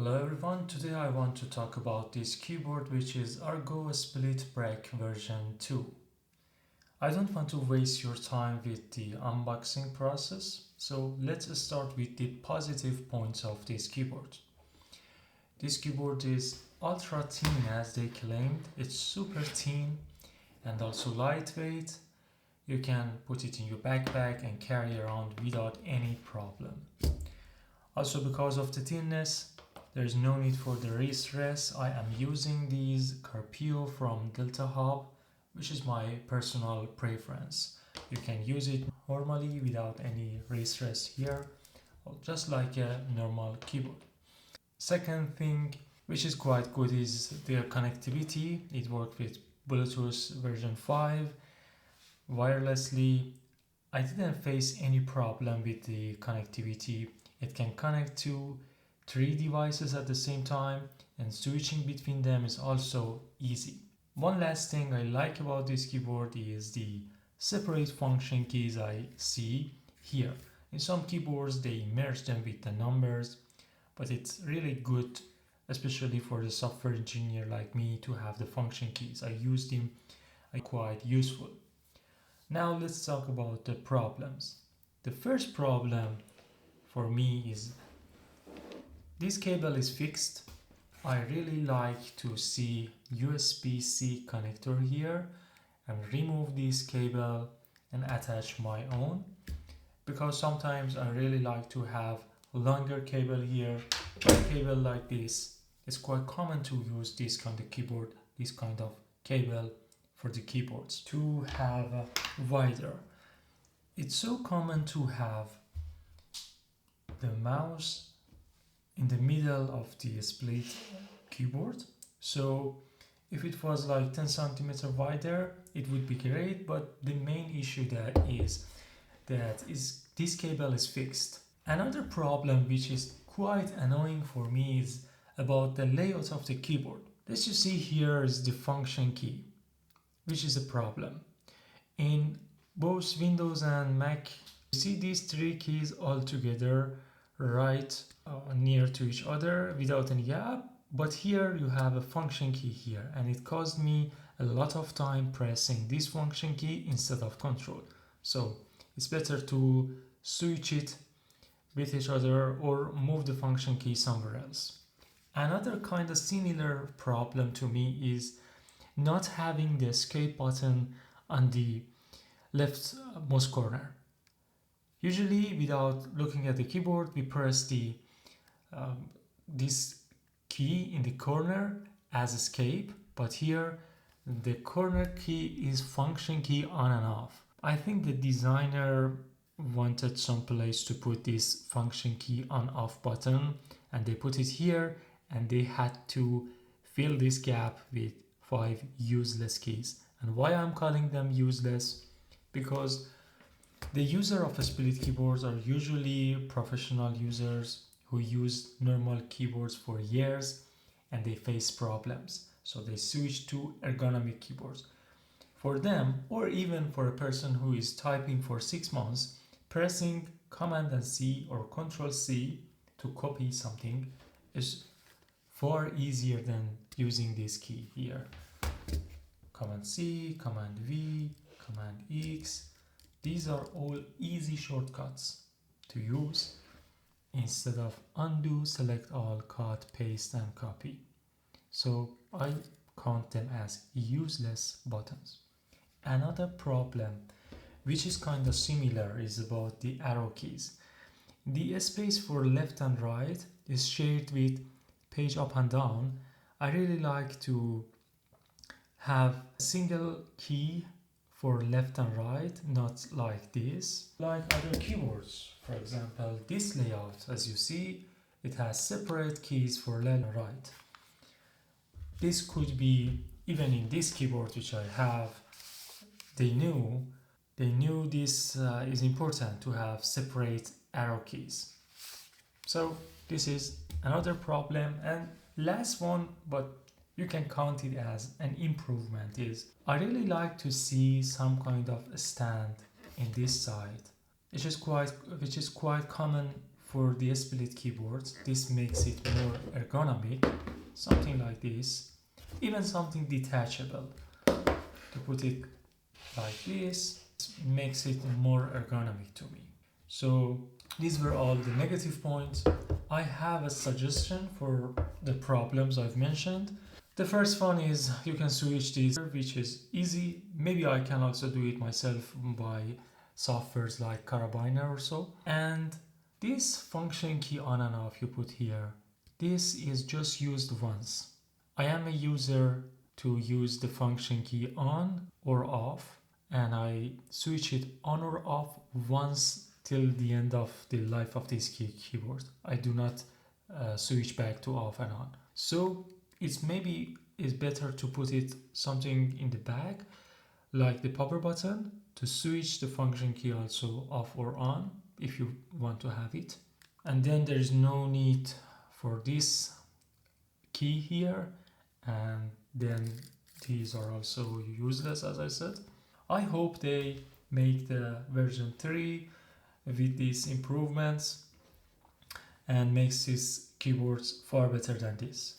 Hello everyone, today I want to talk about this keyboard which is Ergo Split Break version 2. I don't want to waste your time with the unboxing process, so let's start with the positive points of this keyboard. This keyboard is ultra thin as they claimed, it's super thin and also lightweight. You can put it in your backpack and carry around without any problem. Also because of the thinness, there is no need for the wrist rest. I am using these Carpio from Delta Hub, which is my personal preference. You can use it normally without any wrist rest here, just like a normal keyboard. Second thing, which is quite good, is the connectivity. It works with Bluetooth version 5, wirelessly. I didn't face any problem with the connectivity. It can connect to 3 devices at the same time, and switching between them is also easy. One last thing I like about this keyboard is the separate function keys I see here. In some keyboards they merge them with the numbers, but it's really good, especially for the software engineer like me, to have the function keys. I use them, quite useful. Now let's talk about the problems. The first problem for me is this cable is fixed. I really like to see USB-C connector here and remove this cable and attach my own, because sometimes I really like to have longer cable here. A cable like this, it's quite common to use this kind of keyboard, this kind of cable for the keyboards, to have wider. It's so common to have the mouse in the middle of the split keyboard. So if it was like 10 centimeter wider, it would be great, but the main issue that this cable is fixed. Another problem which is quite annoying for me is about the layout of the keyboard. As you see here is the function key, which is a problem. In both Windows and Mac, you see these 3 keys all together, right near to each other without any gap, but here you have a function key here, and it caused me a lot of time pressing this function key instead of control. So it's better to switch it with each other or move the function key somewhere else. Another kind of similar problem to me is not having the escape button on the leftmost corner. Usually, without looking at the keyboard, we press this key in the corner as escape, but here the corner key is function key on and off. I think the designer wanted some place to put this function key on off button, and they put it here, and they had to fill this gap with 5 useless keys. And why I'm calling them useless? Because the user of split keyboards are usually professional users who use normal keyboards for years and they face problems. So they switch to ergonomic keyboards. For them, or even for a person who is typing for 6 months, pressing Command and C or Control C to copy something is far easier than using this key here. Command C, Command V, Command X. These are all easy shortcuts to use instead of undo, select all, cut, paste and copy. So I count them as useless buttons. Another problem which is kind of similar is about the arrow keys. The space for left and right is shared with page up and down. I really like to have a single key for left and right, not like this, like other keyboards. For example, this layout, as you see, it has separate keys for left and right. This could be, even in this keyboard which I have, they knew this is important to have separate arrow keys. So this is another problem. And last one, but you can count it as an improvement, is I really like to see some kind of stand in this side, which is quite common for the split keyboards. This makes it more ergonomic, something like this, even something detachable. To put it like this makes it more ergonomic to me. So these were all the negative points. I have a suggestion for the problems I've mentioned. The first one is you can switch this, which is easy. Maybe I can also do it myself by softwares like Carabiner or so. And this function key on and off you put here, this is just used once. I am a user to use the function key on or off, and I switch it on or off once till the end of the life of this keyboard. I do not switch back to off and on. So it's better to put it something in the back, like the power button, to switch the function key also off or on if you want to have it. And then there is no need for this key here, and then these are also useless, as I said. I hope they make the version 3 with these improvements and makes these keyboards far better than this.